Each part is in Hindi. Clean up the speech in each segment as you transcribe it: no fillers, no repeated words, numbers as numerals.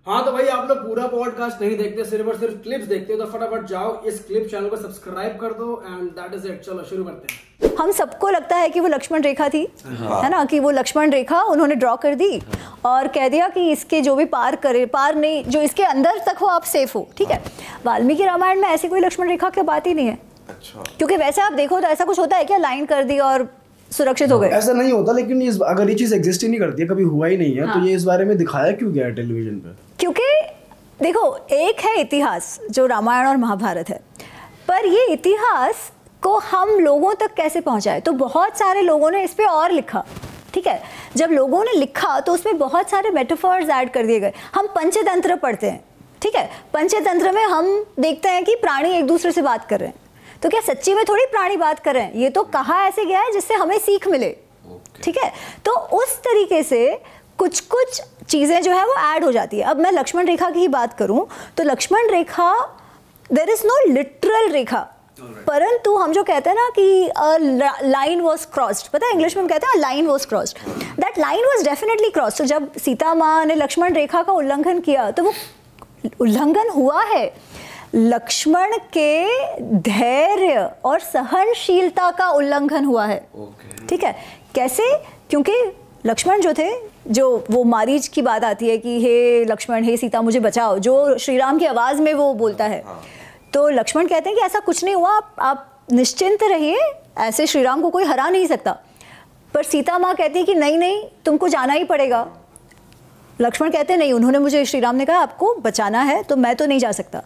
हाँ तो भाई आप लोग पूरा पॉडकास्ट नहीं देखते, सिर्फ और सिर्फ क्लिप्स देखते हो, तो फटाफट जाओ इस क्लिप चैनल को सब्सक्राइब कर दो एंड दैट इज इट। चलो शुरू करते हैं। हम सबको लगता है कि वो लक्ष्मण रेखा थी, है ना, कि वो लक्ष्मण रेखा उन्होंने ड्रॉ कर दी और कह दिया कि इसके जो भी पार करे, पार नहीं, जो इसके अंदर तक हो आप सेफ हो, ठीक है। वाल्मीकि रामायण में ऐसी कोई लक्ष्मण रेखा की बात ही नहीं है। अच्छा। क्योंकि वैसे आप देखो तो ऐसा कुछ होता है क्या, लाइन कर दी और सुरक्षित हो गए? ऐसा नहीं होता, लेकिन अगर ये चीज एग्जिस्ट ही नहीं करती है, कभी हुआ ही नहीं है, तो ये इस बारे में दिखाया क्यों गया है टेलीविजन पे? क्योंकि देखो, एक है इतिहास जो रामायण और महाभारत है, पर ये इतिहास को हम लोगों तक कैसे पहुंचाए, तो बहुत सारे लोगों ने इस पे और लिखा, ठीक है। जब लोगों ने लिखा तो उसमें बहुत सारे मेटाफर्स ऐड कर दिए गए। हम पंचतंत्र पढ़ते हैं, ठीक है, पंचतंत्र में हम देखते हैं कि प्राणी एक दूसरे से बात कर रहे हैं, तो क्या सच्ची में थोड़ी प्राणी बात कर रहे हैं? ये तो कहा ऐसे गया है जिससे हमें सीख मिले, ठीक है। तो उस तरीके से कुछ कुछ चीज़ें जो है वो ऐड हो जाती है। अब मैं लक्ष्मण रेखा की ही बात करूं तो लक्ष्मण रेखा, देयर इज नो लिटरल रेखा, परंतु हम जो कहते हैं ना कि लाइन वॉज क्रॉस्ड, पता है इंग्लिश में हम कहते हैं line was crossed, that line was definitely crossed. तो जब सीता माँ ने लक्ष्मण रेखा का उल्लंघन किया तो वो उल्लंघन हुआ है लक्ष्मण के धैर्य और सहनशीलता का उल्लंघन हुआ है, ठीक है। कैसे? क्योंकि लक्ष्मण जो थे, जो वो मारीच की बात आती है कि हे लक्ष्मण, हे सीता मुझे बचाओ, जो श्री राम की आवाज़ में वो बोलता है, तो लक्ष्मण कहते हैं कि ऐसा कुछ नहीं हुआ, आप निश्चिंत रहिए, ऐसे श्री राम को कोई हरा नहीं सकता। पर सीता माँ कहती है कि नहीं नहीं, तुमको जाना ही पड़ेगा। लक्ष्मण कहते हैं नहीं, उन्होंने मुझे, श्री राम ने कहा आपको बचाना है, तो मैं तो नहीं जा सकता।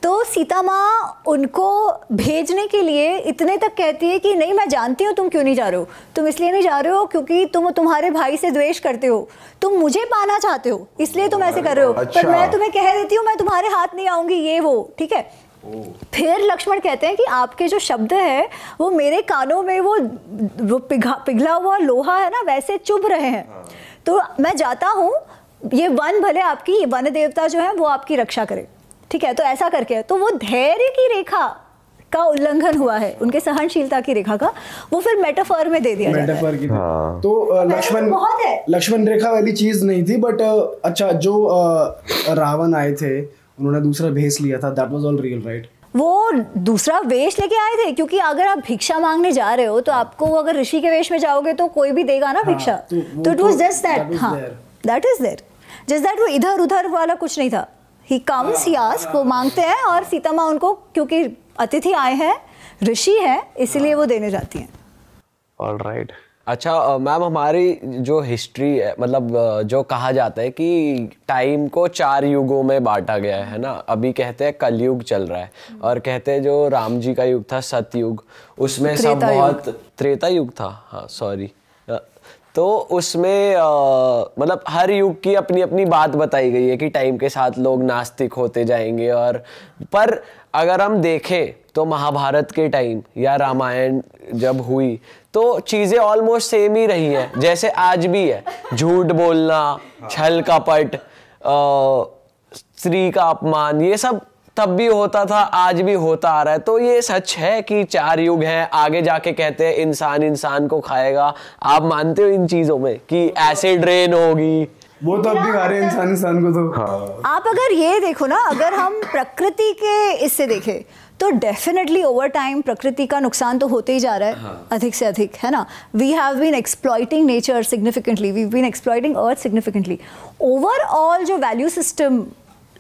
तो सीता माँ उनको भेजने के लिए इतने तक कहती है कि नहीं, मैं जानती हूँ तुम क्यों नहीं जा रहे हो, तुम इसलिए नहीं जा रहे हो क्योंकि तुम तुम्हारे भाई से द्वेष करते हो, तुम मुझे पाना चाहते हो, इसलिए तुम ऐसे कर रहे हो। अच्छा। पर मैं तुम्हें कह देती हूँ मैं तुम्हारे हाथ नहीं आऊंगी, ये वो, ठीक है। फिर लक्ष्मण कहते हैं कि आपके जो शब्द है वो मेरे कानों में वो पिघला हुआ लोहा है ना, वैसे चुभ रहे हैं, तो मैं जाता हूँ, ये वन भले आपकी, वन देवता जो है वो आपकी रक्षा करे, ठीक है। तो ऐसा करके तो वो धैर्य की रेखा का उल्लंघन हुआ है, उनके सहनशीलता की रेखा का, वो फिर मेटाफर में दे दिया जाता है। की तो लक्ष्मण रेखा वाली चीज नहीं थी, बट अच्छा, जो रावण आए थे, उन्होंने दूसरा भेष लिया था, that was all real, right? वो दूसरा वेश लेके आए थे, क्योंकि अगर आप भिक्षा मांगने जा रहे हो तो आपको, अगर ऋषि के वेश में जाओगे तो कोई भी देगा ना भिक्षा, तो इट वाज जस्ट दैट, हाँ that is there, just that, वो इधर उधर वाला कुछ नहीं था। ही कम्स, ही आस्क, वो मांगते हैं, और सीता माँ उनको, क्योंकि अतिथि आए हैं, ऋषि हैं, इसलिए वो देने जाती हैं। ऑलराइट। अच्छा मैम, हमारी जो हिस्ट्री है, मतलब जो कहा जाता है कि टाइम को 4 युगों में बांटा गया है ना, अभी कहते हैं कलयुग चल रहा है, और कहते हैं जो राम जी का युग था सतयुग, उसमें सब बहुत, त्रेता युग था, हाँ सॉरी, तो उसमें मतलब हर युग की अपनी अपनी बात बताई गई है कि टाइम के साथ लोग नास्तिक होते जाएंगे, और पर अगर हम देखें तो महाभारत के टाइम या रामायण जब हुई तो चीज़ें ऑलमोस्ट सेम ही रही हैं, जैसे आज भी है, झूठ बोलना, छल कपट, स्त्री का अपमान, ये सब तब भी होता था, आज भी होता आ रहा है। तो ये सच है कि 4 युग हैं, आगे जाके कहते हैं इंसान इंसान को खाएगा, आप मानते हो इन चीजों में कि एसिड रेन होगी? वो तो अब दिखा रहे हैं इंसान को तो। हाँ। आप अगर ये देखो ना, अगर हम प्रकृति के इससे देखें तो डेफिनेटली ओवर टाइम प्रकृति का नुकसान तो होते ही जा रहा है, हाँ। अधिक से अधिक, है ना। We have been exploiting nature significantly, we have been exploiting earth significantly. Overall जो वैल्यू सिस्टम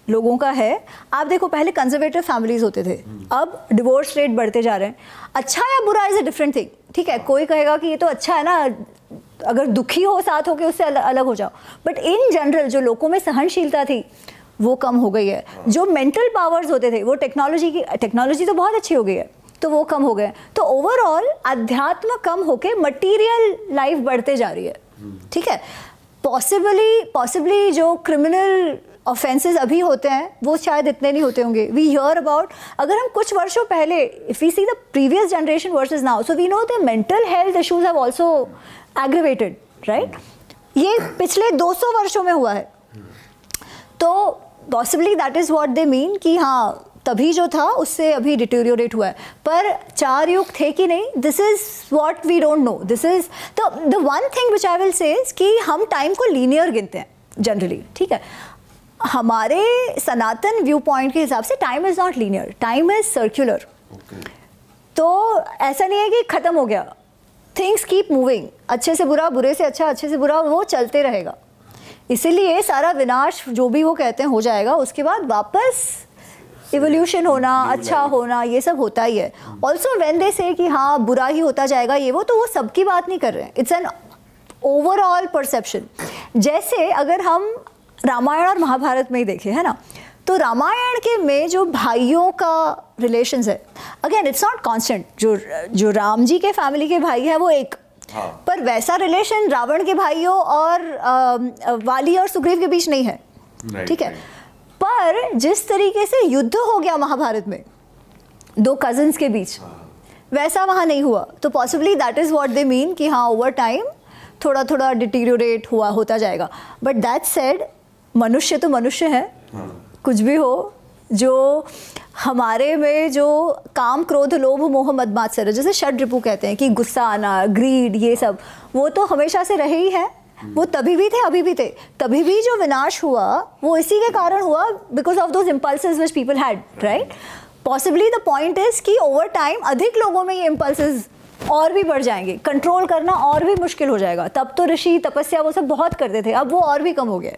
लोगों का है, आप देखो पहले कंजर्वेटिव फैमिलीज होते थे, अब डिवोर्स रेट बढ़ते जा रहे हैं। अच्छा या बुरा इज अ डिफरेंट थिंग, ठीक है, कोई कहेगा कि ये तो अच्छा है ना, अगर दुखी हो साथ होके उससे अलग हो जाओ, बट इन जनरल जो लोगों में सहनशीलता थी वो कम हो गई है। जो मेंटल पावर्स होते थे वो टेक्नोलॉजी तो बहुत अच्छी हो गई है, तो वो कम हो गए। तो ओवरऑल अध्यात्म कम होके मटीरियल लाइफ बढ़ते जा रही है, ठीक है। पॉसिबली जो क्रिमिनल ऑफेंसेस अभी होते हैं वो शायद इतने नहीं होते होंगे। वी हियर अबाउट, अगर हम कुछ वर्षों पहले, if we see the previous generation versus now, so we know the mental health issues have also aggravated, right. ये पिछले 200 वर्षों में हुआ है, तो possibly that is what they mean कि हाँ तभी जो था उससे अभी डिटेरियोरेट हुआ है। पर 4 युग थे कि नहीं, this is what we don't know. This is the one thing which I will say कि हम टाइम को लीनियर गिनते हैं जनरली, ठीक है। हमारे सनातन व्यू पॉइंट के हिसाब से time is not linear, time is circular. तो ऐसा नहीं है कि खत्म हो गया, थिंग्स कीप मूविंग, अच्छे से बुरा, बुरे से अच्छा, अच्छे से बुरा, वो चलते रहेगा। इसीलिए सारा विनाश जो भी वो कहते हैं हो जाएगा, उसके बाद वापस इवोल्यूशन होना, अच्छा होना, ये सब होता ही है। ऑल्सो व्हेन दे से कि हाँ बुरा ही होता जाएगा ये वो, तो वो सबकी बात नहीं कर रहे हैं, इट्स एन ओवरऑल परसेप्शन। जैसे अगर हम रामायण और महाभारत में ही देखें, है ना, तो रामायण के में जो भाइयों का रिलेशंस है, अगेन इट्स नॉट कांस्टेंट। जो राम जी के फैमिली के भाई हैं वो एक, पर वैसा रिलेशन रावण के भाइयों और वाली और सुग्रीव के बीच नहीं है, ठीक है। पर जिस तरीके से युद्ध हो गया महाभारत में दो कजिन्स के बीच, वैसा वहाँ नहीं हुआ। तो possibly that is what they mean कि हाँ ओवर टाइम थोड़ा थोड़ा डिटीरियोरेट हुआ होता जाएगा। बट दैट सेड, मनुष्य तो मनुष्य है, कुछ भी हो, जो हमारे में जो काम क्रोध लोभ मोह मद मात्सर्य, जैसे षड रिपु कहते हैं कि गुस्सा आना, ग्रीड, ये सब, वो तो हमेशा से रहे ही है। वो तभी भी थे, अभी भी थे। तभी भी जो विनाश हुआ वो इसी के कारण हुआ, because of those impulses which people had, right. Possibly the point is कि ओवर टाइम अधिक लोगों में ये इम्पल्सेस और भी बढ़ जाएंगे, कंट्रोल करना और भी मुश्किल हो जाएगा। तब तो ऋषि तपस्या वो सब बहुत करते थे, अब वो और भी कम हो गया।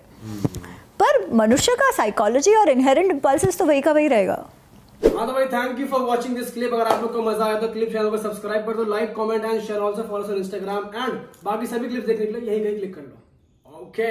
पर मनुष्य का साइकोलॉजी और इनहेरेंट इम्पल्सेस तो वही का वही रहेगा। हाँ तो भाई, thank you for watching this clip. अगर आप लोग को मजा आया तो क्लिप चैनल को सब्सक्राइब कर दो, like comment and share, also follow on Instagram, and बाकी सभी क्लिप्स देखने के लिए यही कहीं क्लिक कर लो। ओके।